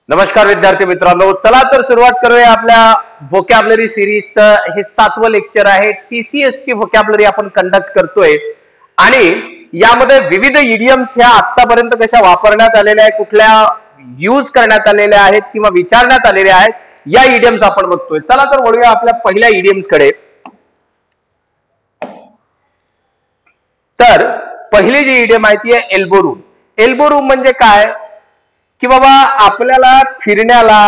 नमस्कार विद्यार्थी मित्रांनो, चला तर सुरुवात करूया आपल्या व्होकॅब्युलरी सिरीजचं. हे 7वं लेक्चर आहे. टीसीएस ची व्होकॅब्युलरी आपण कंडक्ट करतोय आणि यामध्ये विविध इडियम्स ह्या आतापर्यंत कशा वापरण्यात आलेल्या आहेत, कुठल्या यूज करण्यात आलेल्या आहेत किंवा विचारण्यात आलेल्या आहेत, या इडियम्स आपण बघतोय. चला तर वळूया आपल्या पहिल्या इडियम्स कडे. तर पहिली जी इडियम आहे ती आहे एल्बो रूम. एल्बो रूम म्हणजे काय की बाबा आपल्याला फिरण्याला,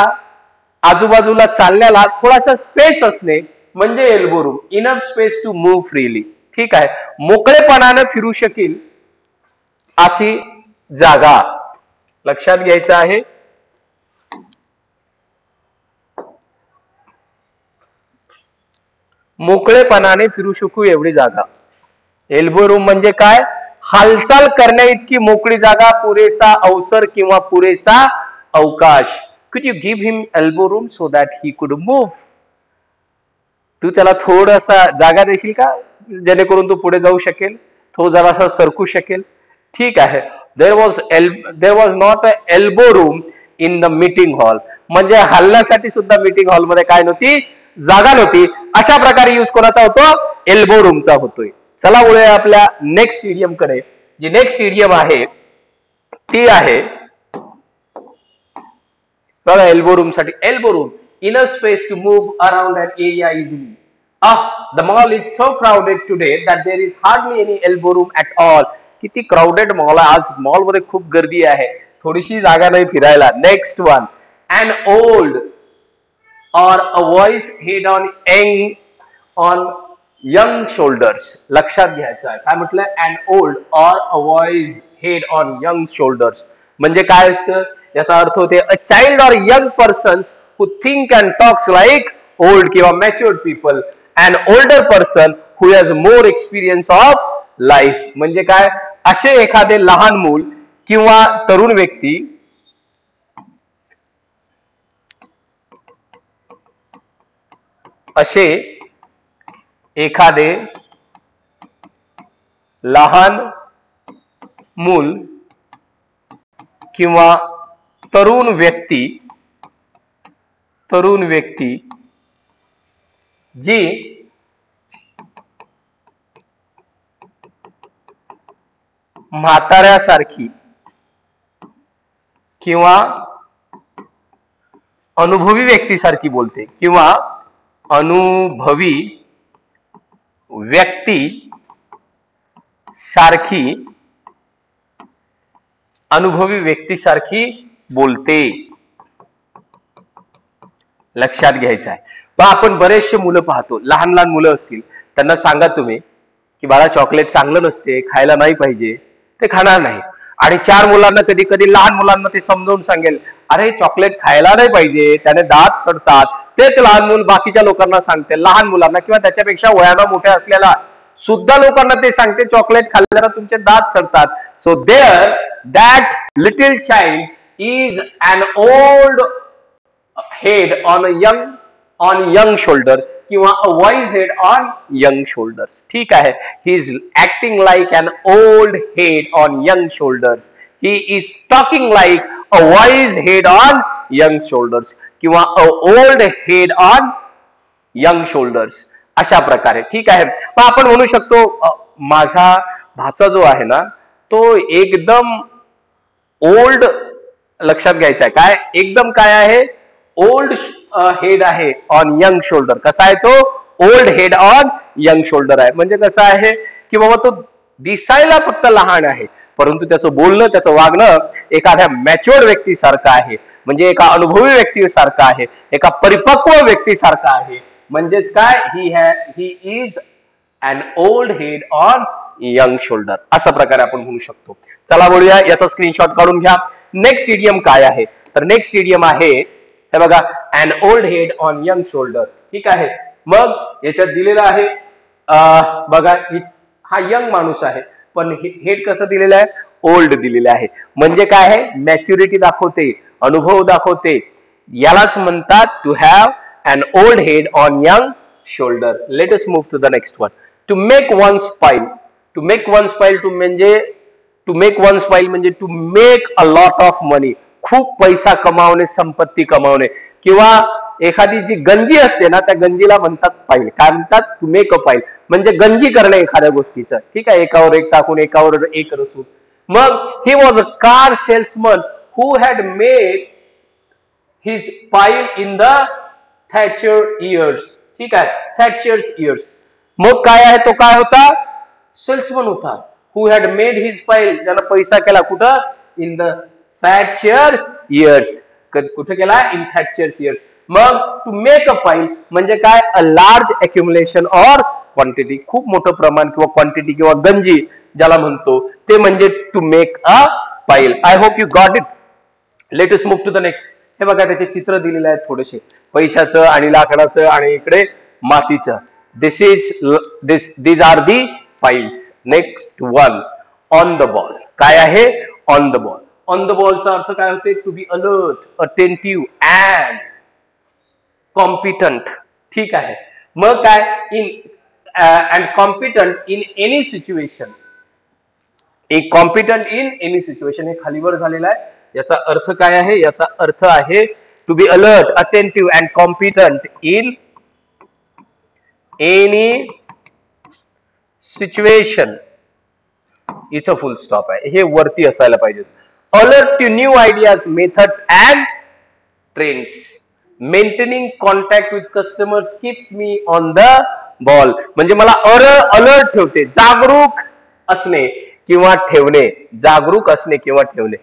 आजूबाजूला चालण्याला थोडासा स्पेस असणे म्हणजे elbow room. Enough space to move freely. ठीक आहे, मोकळेपणाने फिरू शकेल अशी जागा लक्षात घ्यायचं आहे. मोकळेपणाने फिरू शकू एवढी जागा. एल्बो रूम म्हणजे काय? हालचाल करण्या इतकी मोकळी जागा, पुरेसा अवसर किंवा पुरेसा अवकाश. Could you give him elbow room so that he could move. तू त्याला थोडासा जागा देशील का जेणेकरून तू पुढे जाऊ शकेल, तो जरासा सरकू शकेल. ठीक आहे. There was not a elbow room in the meeting hall. म्हणजे हलण्यासाठी सुद्धा मीटिंग हॉल मध्ये काय नव्हती, जागा नव्हती. अशा प्रकारे यूज कोणाचा होतो? एल्बो रूमचा होतोय. चला वळूया आपल्या नेक्स्ट इडियम कडे. जी नेक्स्ट इडियम आहे ती आहे बघा एल्बो रूम साठी. Elbow room, inner space to move around an area easily. The mall is so crowded today that there is hardly any elbow room at all. किती crowded mall आहे आज, mall मध्ये खूप गर्दी आहे, थोडीशी जागा नाही फिरायला. Next one, an old or a voice head on young shoulders. लक्षात घ्यायचं आहे. काय म्हटलं? an old or a voice head on young shoulders. म्हणजे काय असतं, याचा अर्थ होते a child or young person who think and talks like old किंवा matured people. an older person who has more experience of life. म्हणजे काय? असे एखादे लहान मूल किंवा तरुण व्यक्ती असे एखादे लहान मूल किंवा तरुण व्यक्ती जी म्हाताऱ्यासारखी किंवा अनुभवी व्यक्तीसारखी बोलते किंवा अनुभवी व्यक्ती सारखी बोलते. लक्षात घ्यायचं आहे. बा आपण बरेचसे मुलं पाहतो, लहान लहान मुलं असतील, त्यांना सांगा तुम्ही की बाळा चॉकलेट चांगलं नसते, खायला नाही पाहिजे, ते खाणार नाही. आणि 4 मुलांना कधी कधी लहान मुलांना ते समजावून सांगेल, अरे चॉकलेट खायला नाही पाहिजे, त्याने दात सडतात. तेच लहान मूल बाकीच्या लोकांना सांगते, लहान मुलांना किंवा त्याच्यापेक्षा वयानं मोठ्या असलेल्या सुद्धा लोकांना ते सांगते, चॉकलेट खाल्ल्यानं तुमचे दात सडतात. So there that little child is an old head on young shoulder किंवा a wise head on young shoulders. ठीक आहे. He is acting like an old head on young shoulders. He is talking like a wise head on young shoulders किंवा a old head on young shoulders. अशा प्रकारे. ठीक आहे. पण आपण म्हणू शकतो माझा भाचा जो आहे ना तो एकदम ओल्ड, लक्षात घ्यायचा आहे काय, एकदम काय आहे, ओल्ड हेड आहे ऑन यंग शोल्डर. कसा आहे तो? Old head on young shoulder आहे. म्हणजे कसं आहे की बाबा तो दिसायला फक्त लहान आहे, परंतु त्याचं बोलणं, त्याचं वागणं एखाद्या मॅच्युअर्ड व्यक्तीसारखं आहे. म्हणजे एका अनुभवी व्यक्तीसारखं आहे, एका परिपक्व व्यक्तीसारखं आहे. म्हणजेच काय, he is an old head on young shoulder. अशा प्रकारे आपण म्हणू शकतो. चला बोलूया, याचा स्क्रीनशॉट काढून घ्या. नेक्स्ट इडियम काय आहे? तर नेक्स्ट इडियम आहे हे बघा, an old head on young shoulder. ठीक आहे. मग याच्यात दिलेलं आहे बघा, हा यंग माणूस आहे पण हेड कसं दिलेलं आहे? ओल्ड दिलेलं आहे. म्हणजे काय आहे? मॅच्युरिटी दाखवते, अनुभव दाखवते. यालाच म्हणतात to have an old head on young shoulder. Let us move to the next one. To make one smile. To make one smile म्हणजे to make a lot of money. खूप पैसा कमावणे, संपत्ती कमावणे, किंवा एखादी जी गंजी असते ना, त्या गंजीला म्हणतात फाईल. काय म्हणतात? टू मेक अ फाईल, म्हणजे गंजी करणे एखाद्या गोष्टीचं. ठीक आहे, एकावर एक टाकून, एकावर एक रचून. मग he was a car salesman who had made his file in the Thatcher years. ठीक आहे, थॅचर्स इयर्स. मग काय आहे, तो काय होता? सेल्समन होता. Who had made his file, ज्यानं पैसा केला कुठं? In the Thatcher years. कुठे केला? In Thatcher's years. मग टू मेक अ फाईल म्हणजे काय? A large accumulation or quantity, खूप मोठं प्रमाण किंवा क्वांटिटी किंवा गंजी ज्याला म्हणतो, ते म्हणजे to make a file. I hope you got it. Let us move to the next. हे बघा, त्याचे चित्र दिलेले आहेत थोडेसे, पैशाचं आणि लाकडाचं आणि इकडे मातीचं. these are the files. Next one, on the ball. काय आहे? on the ball. on the ball चा अर्थ काय होते? To be alert, attentive and competent. ठीक आहे. मग काय? In and competent in any situation. एक कॉम्पिटंट इन एनी सिच्युएशन, हे खालीवर झालेला आहे. याचा अर्थ काय आहे? याचा अर्थ आहे to be alert, attentive and competent in any situation. इथं फुल स्टॉप आहे, हे वरती असायला पाहिजे. Alert to new ideas, methods and trends. Maintaining contact with customers keeps me on the ball, म्हणजे मला अलर्ट ठेवते, जागरूक असणे किंवा ठेवणे. जागरूक असणे किंवा ठेवणे.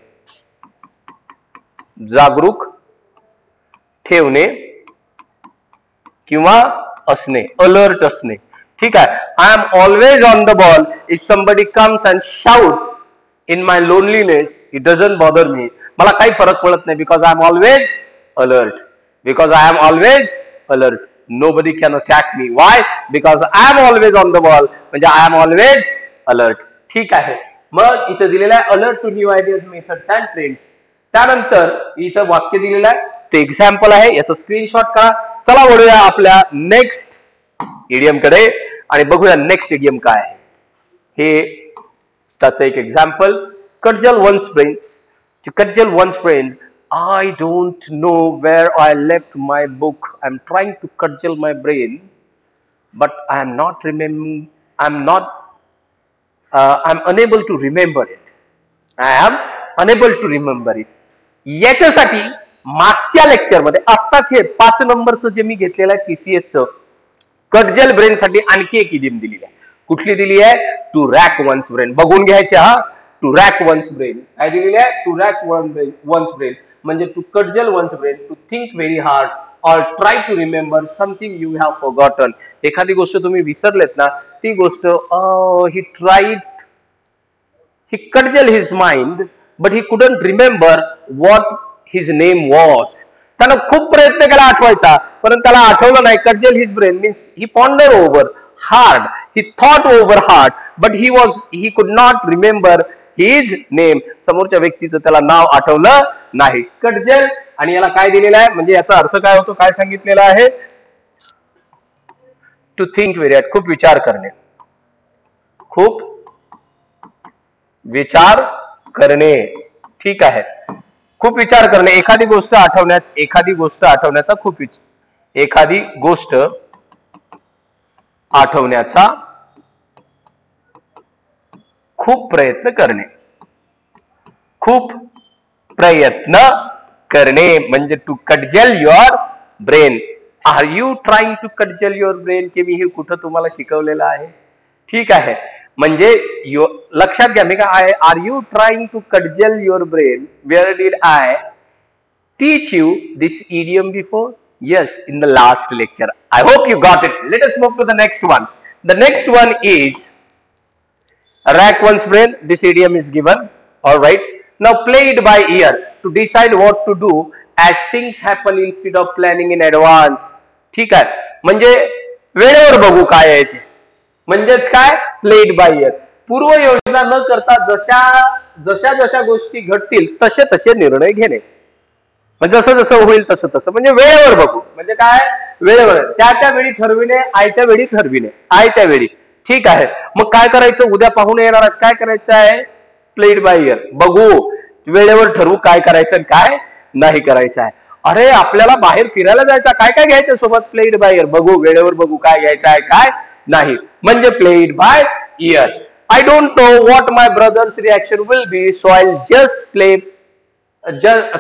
जागरूक ठेवणे किंवा असणे, अलर्ट असणे. ठीक आहे. I am always on the ball. If somebody comes and shout in my loneliness, it doesn't bother me. मला काही फरक पडत नाही, because I am always alert. Because I am always alert. Nobody can attack me. Why? Because I am always on the ball, म्हणजे I am always alert. ठीक आहे. मग इथं दिलेलं आहे alert to new ideas, methods and trends. त्यानंतर इथं वाक्य दिलेलं आहे, ते एक्झाम्पल आहे, याचा स्क्रीनशॉट करा. चला वळूया आपल्या नेक्स्ट इडियम कडे आणि बघूया नेक्स्ट इडियम काय आहे. हे त्याचं एक example. Cudgel one's friends. Cudgel one's friend, I don't know where I left my book. I'm trying to cudgel my brain, but I'm unable to remember it. I am unable to remember it. याच्यासाठी मागच्या lecture मध्ये आत्ताच हे 5 नंबरचं जे मी घेतलेलं आहे TCSचं, कटजल brain साठी आणखी एक इडियम दिलेली आहे. कुठली दिली आहे? To rack one's brain. बघून घ्यायच्या हा. टू रॅक वन्स ब्रेन काय दिलेली आहे? टू रॅक वन्स ब्रेन म्हणजे to cudgel one's brain, to think very hard और try to remember something you have forgotten. एखादी गोष्ट तुम्ही विसरलेत ना, ती गोष्ट he cudgel his mind but he couldn't remember what his name was. त्यानं खूप प्रयत्न केला आठवायचा, परंतु त्याला आठवलं नाही. cudgel his brain means he pondered over hard, he thought over hard, but he could not remember his name. समोरच्या व्यक्तीचं त्याला नाव आठवलं नाही. कटजल आणि याला काय दिलेलं आहे, म्हणजे याचा अर्थ काय होतो, काय सांगितलेला आहे? टू थिंक व्हेरी हार्ड, खूप विचार करणे. खूप विचार करणे. ठीक आहे. खूप विचार करणे, एखादी गोष्ट आठवण्याचा खूप प्रयत्न करणे. खूप प्रयत्न करणे म्हणजे to cudgel your brain. Are you trying to cudgel your brain? की मी हे कुठं तुम्हाला शिकवलेलं आहे? ठीक आहे. म्हणजे लक्षात घ्या, मी काय are you trying to cudgel your brain? Where did I teach you this idiom before? Yes, in the last lecture. I hope you got it. Let us move to the next one. The next one is rack one's brain. This idiom is given. All right. Now play it by ear to decide what to do as things happen instead of planning in advance. ठीक आहे. म्हणजे वेळेवर बघू काय आहे ते. म्हणजेच काय? play it by ear. पूर्व योजना न करता जशा गोष्टी घडतील तसे निर्णय घेणे. म्हणजे जसं होईल तसं म्हणजे वेळेवर बघू. म्हणजे काय? वेळेवर, त्या वेळी ठरविणे, आयत्या वेळी ठरविणे, आयत्या वेळी. ठीक आहे. मग काय करायचं? उद्या पाहून येणार काय करायचं आहे? Play it by year. बघू वेळेवर ठरवू काय करायचं आणि काय नाही करायचं आहे. अरे आपल्याला बाहेर फिरायला जायचं, काय काय घ्यायचं सोबत, प्ले इट बाय इयर, बघू वेळेवर बघू काय घ्यायचं आहे काय नाही, म्हणजे play it by ear. I don't know what my brother's reaction will be, so I just play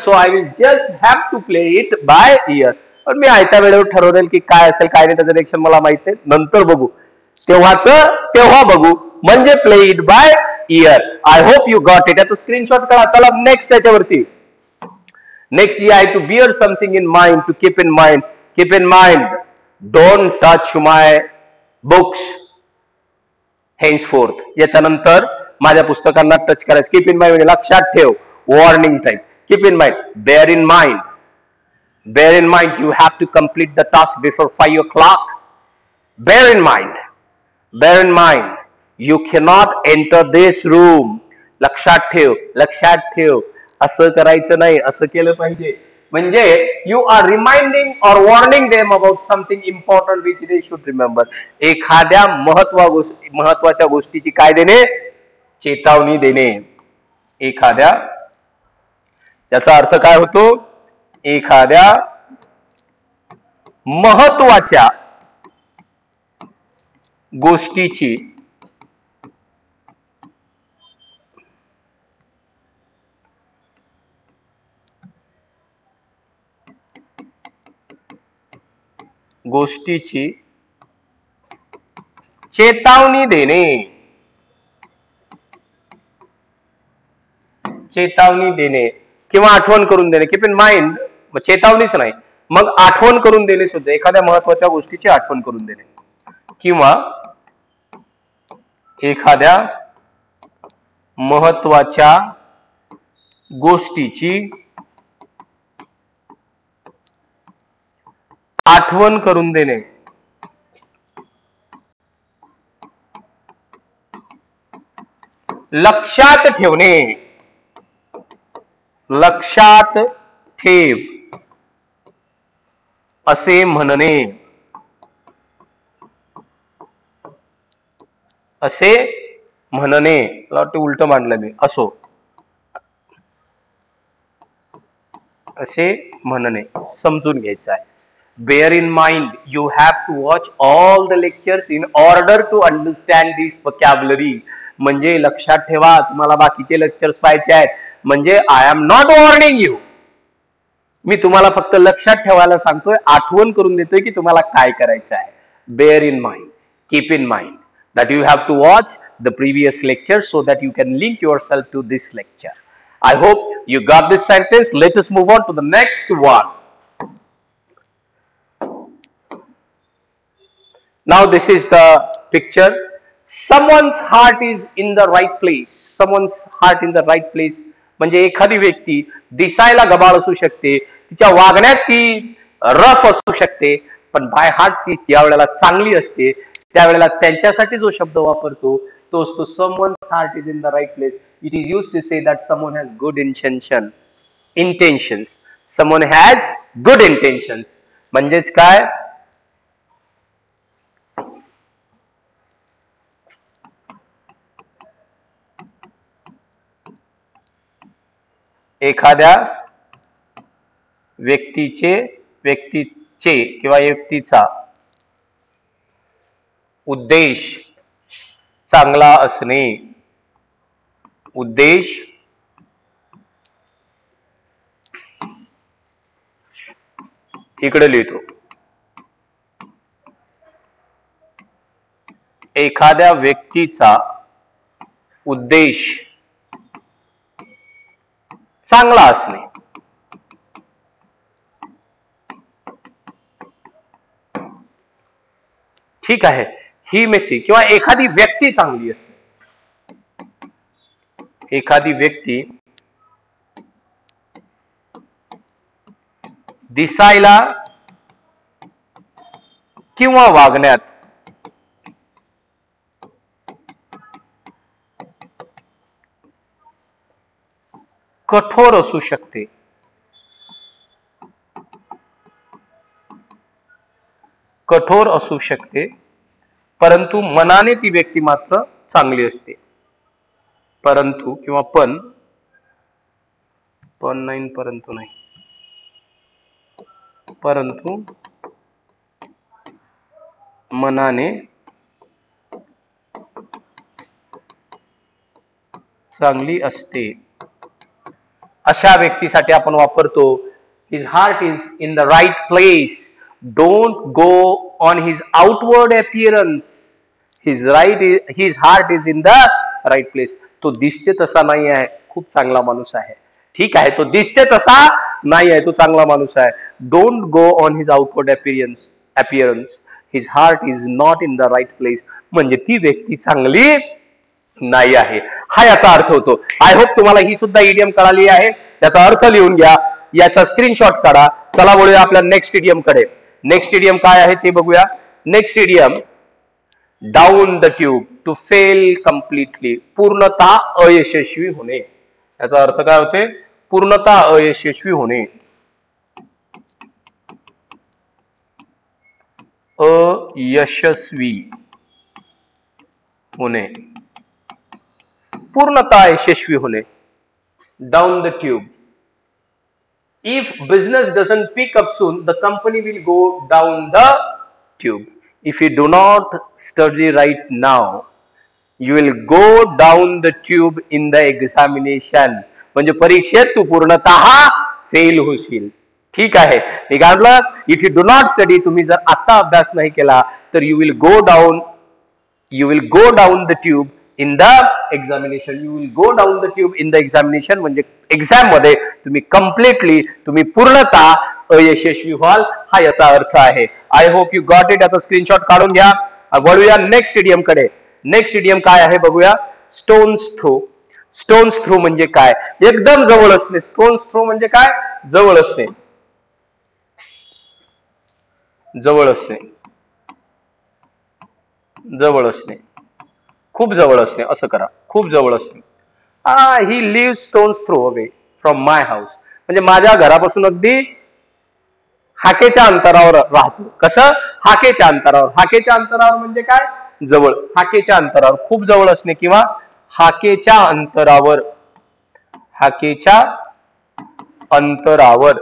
so I will just have to play it by ear. पण मी आयत्या वेळेवर ठरवलेल की काय असेल काय नाही त्याचं रिॲक्शन मला माहित आहे, नंतर बघू, तेव्हाच तेव्हा बघू, म्हणजे play it by ear. I hope you got it. याचा स्क्रीनशॉट करा. चला नेक्स्ट त्याच्यावरती. Next, you have to bear something in mind, to keep in mind. Keep in mind, don't touch my books henceforth. याच्यानंतर माझ्या पुस्तकांना touch करायचं. Keep in mind म्हणजे लक्षात ठेव, warning type. Keep in mind, bear in mind. Bear in mind, you have to complete the task before 5 o'clock. Bear in mind. Bear in mind, you cannot enter this room. लक्षात ठेव, लक्षात ठेव. असं करायचं नाही, असं केलं पाहिजे. म्हणजे you are reminding or warning them about something important which they should remember. एखाद्या महत्वाच्या गोष्टीची काय देणे, चेतावणी देणे. एखाद्या, त्याचा अर्थ काय होतो, एखाद्या महत्वाच्या गोष्टीची चेतावणी देणे. चेतावणी देणे किंवा आठवण करून देणे. कीप इन माइंड, चेतावणीच नाही, मग आठवण करून देणे सुद्धा. एखाद्या महत्वाच्या गोष्टीची आठवण करून देणे किंवा एखाद्या महत्वाच्या गोष्टीची आठवण करून देणे. लक्षात ठेवणे. लक्षात ठेव असे म्हणणे. असे म्हणणे, मला वाटतं उलट मांडलं मी, असो, असे म्हणणे समजून घ्यायचं आहे. Bear in mind, you have to watch all the lectures in order to understand this vocabulary. म्हणजे लक्षात ठेवा, तुम्हाला बाकीचे लेक्चर्स पाहायचे आहेत. म्हणजे I am not warning you, मी तुम्हाला फक्त लक्षात ठेवायला सांगतोय, आठवण करून देतोय की तुम्हाला काय करायचं आहे. Bear in mind, keep in mind that you have to watch the previous lecture so that you can link yourself to this lecture. I hope you got this sentence. Let us move on to the next one. Now this is the picture. Someone's heart is in the right place. Someone's heart in the right place म्हणजे एखादी व्यक्ती दिसायला गबाळ असू शकते, तिच्या वागण्यात ती rough असू शकते, पण बाय हार्ट ती ज्या वेळेला चांगली असते, त्यावेळेला त्यांच्यासाठी जो शब्द वापरतो तो असतो someone's heart is in the right place. It is used to say that someone has good intentions. Someone has good intentions. म्हणजेच काय, एखाद्या व्यक्तीचे किंवा व्यक्तीचा उद्देश चांगला असणे. उद्देश इकडे लिहितो. एखाद्या व्यक्तीचा उद्देश चांगला असणे. ठीक आहे, ही मेसी किंवा एखादी व्यक्ती चांगली असते. एखादी व्यक्ती दिसायला किंवा वागण्यात कठोर असू शकते. कठोर असू शकते, परंतु मनाने ती व्यक्ती मात्र चांगली असते. परंतु किंवा पण पण नाही परंतु नाही, परंतु मनाने चांगली असते, अशा व्यक्तीसाठी आपण वापरतो his heart is in the right place, don't go on his outward appearance, his heart is in the right place. तो दिसते तसा नाही आहे, खूप चांगला माणूस आहे. ठीक आहे, तो दिसते तसा नाही आहे, तो चांगला माणूस आहे. Don't go on his outward appearance, his heart is not in the right place. म्हणजे ती व्यक्ती चांगली नाही आहे, हा याचा अर्थ होतो. आय होप तुम्हाला ही सुद्धा इडियम कळाली आहे. याचा अर्थ लिहून घ्या, याचा स्क्रीनशॉट काढा. चला बोलूया आपल्या नेक्स्ट इडियम कडे. नेक्स्ट इडियम काय आहे ते बघूया. Next idiom down the tube, to fail completely, पूर्णतः अयशस्वी होणे. याचा अर्थ काय होते? पूर्णतः अयशस्वी होणे, अयशस्वी होणे, पूर्णतः यशस्वी होणे. Down the tube, if business doesn't pick up soon, the company will go down the tube. If you do not study right now, you will go down the tube in the examination. म्हणजे परीक्षेत तू पूर्णतः fail होशील. ठीक आहे, मी म्हटलं if you do not study, तुम्ही जर आता अभ्यास नाही केला तर you will go down the tube in the examination. You will go down the tube in the examination म्हणजे एक्झाम मध्ये तुम्ही पूर्णतः अयशस्वी व्हाल, हा याचा अर्थ आहे. I hope you got it. याचा स्क्रीनशॉट काढून घ्या. वळूया नेक्स्ट इडियम कडे. नेक्स्ट इडियम काय आहे बघूया. Stone's throw. स्टोन्स थ्रो म्हणजे काय? एकदम जवळ असणे. स्टोन्स थ्रो म्हणजे काय? जवळ असणे, जवळ असणे, जवळ असणे, खूप जवळ असणे. असं करा, खूप जवळ असणे. He live stone's throw away from my house, म्हणजे माझ्या घरापासून अगदी हाकेच्या अंतरावर राहतो. कसं? हाकेच्या अंतरावर. हाकेच्या अंतरावर म्हणजे काय? जवळ. हाकेच्या अंतरावर, खूप जवळ असणे किंवा हाकेच्या अंतरावर. हाकेच्या अंतरावर.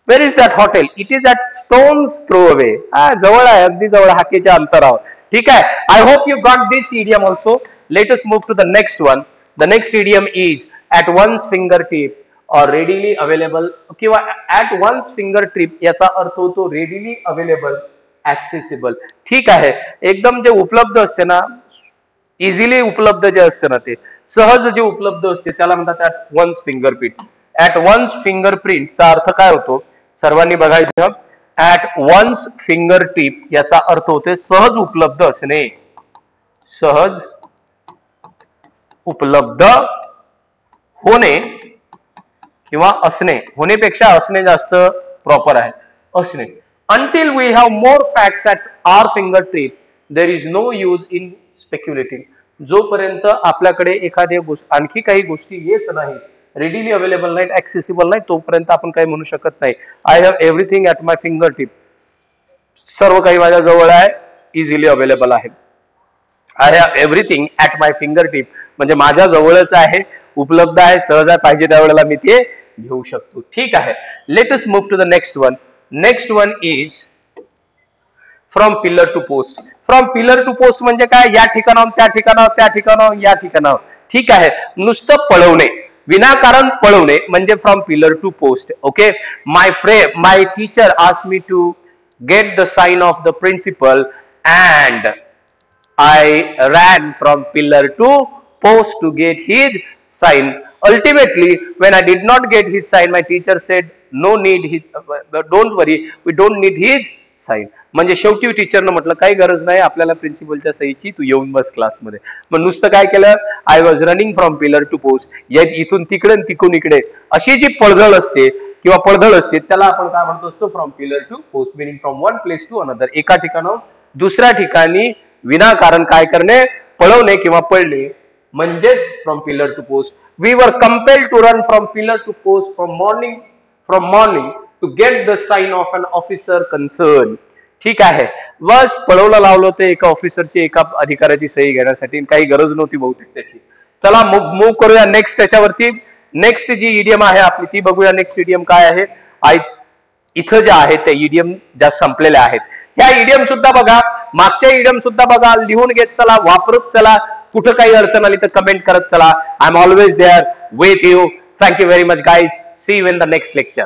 Where is that hotel? It is at stone's throw away. जवळ आहे, अगदी जवळ, हाकेच्या अंतरावर. ठीक आहे. I hope you got this idiom also. Let us move to the next one. The next idiom is at one's finger tip और readily available, किंवा ॲट वन्स फिंगर ट्रिप याचा अर्थ होतो रेडिली अवेलेबल, ऍक्सेसिबल. ठीक आहे, एकदम जे उपलब्ध असते ना, इझिली उपलब्ध जे असते ना, ते सहज जे उपलब्ध असते त्याला म्हणतात at one's fingerprint. At one's फिंगरप्रिंटचा अर्थ काय होतो सर्वांनी बघायचं. ॲट वन्स फिंगर टिप याचा अर्थ होते सहज उपलब्ध असणे. सहज उपलब्ध होणे किंवा असणे. होण्यापेक्षा असणे जास्त प्रॉपर आहे. असणे. Until we have more facts at our fingertip, there is no use in speculating. जोपर्यंत आपल्याकडे एखाद्या आणखी काही गोष्टी येत नाहीत, रेडिली अवेलेबल नाहीत, ऍक्सेसिबल नाही, तोपर्यंत आपण काही म्हणू शकत नाही. I have everything at my finger tip. सर्व काही माझ्या जवळ आहे, इझिली अवेलेबल आहे. I have everything at my finger tip म्हणजे माझ्या जवळच आहे, उपलब्ध आहे, सहज आहे, पाहिजे त्यावेळेला मी ते घेऊ शकतो. ठीक आहे. Let us move to the next one. Next one is from pillar to post. From pillar to post म्हणजे काय? या ठिकाणाहून त्या ठिकाणावर, त्या ठिकाणाहून या ठिकाणावर. ठीक आहे. नुसतं पळवणे, विनाकारण पळवणे म्हणजे from pillar to post. Okay. My teacher asked me to get the sign of the principal and I ran from pillar to post to get his sign. Ultimately, when I did not get his sign, my teacher said, "No need his. Don't worry, we don't need his sign." म्हणजे शेवटी टीचरनं म्हटलं काही गरज नाही आपल्याला प्रिन्सिपलच्या सहीची, तू येऊन बस क्लासमध्ये. मग नुसतं काय केलं? I was running from pillar to post. इथून तिकडे तिकून इकडे अशी जी पळधळ असते किंवा पळधळ असते त्याला आपण काय म्हणतो असतो? From pillar to post, meaning from one place to another. एका ठिकाणाहून दुसऱ्या ठिकाणी विनाकारण काय करणे? पळवणे किंवा पळणे म्हणजेच from pillar to post. We were compelled to run from pillar to post from morning to get the sign of an officer concern. ठीक आहे. बस पळवलं लावलं ते एका ऑफिसरची, एका अधिकाऱ्याची सही घेण्यासाठी. काही गरज नव्हती बहुतेक त्याची. चला मूव करूया नेक्स्ट. त्याच्यावरती नेक्स्ट जी इडियम आहे आपली ती बघूया. नेक्स्ट इडियम काय आहे? इथं ज्या आहेत त्या इडियम ज्या संपलेल्या आहेत. ह्या इडियम सुद्धा बघा, मागच्या इडियम सुद्धा बघा, लिहून घेत चला, वापरत चला. कुठं काही अडचण आली तर कमेंट करत चला. I am always there with you. Thank you very much guys. See you in the next lecture.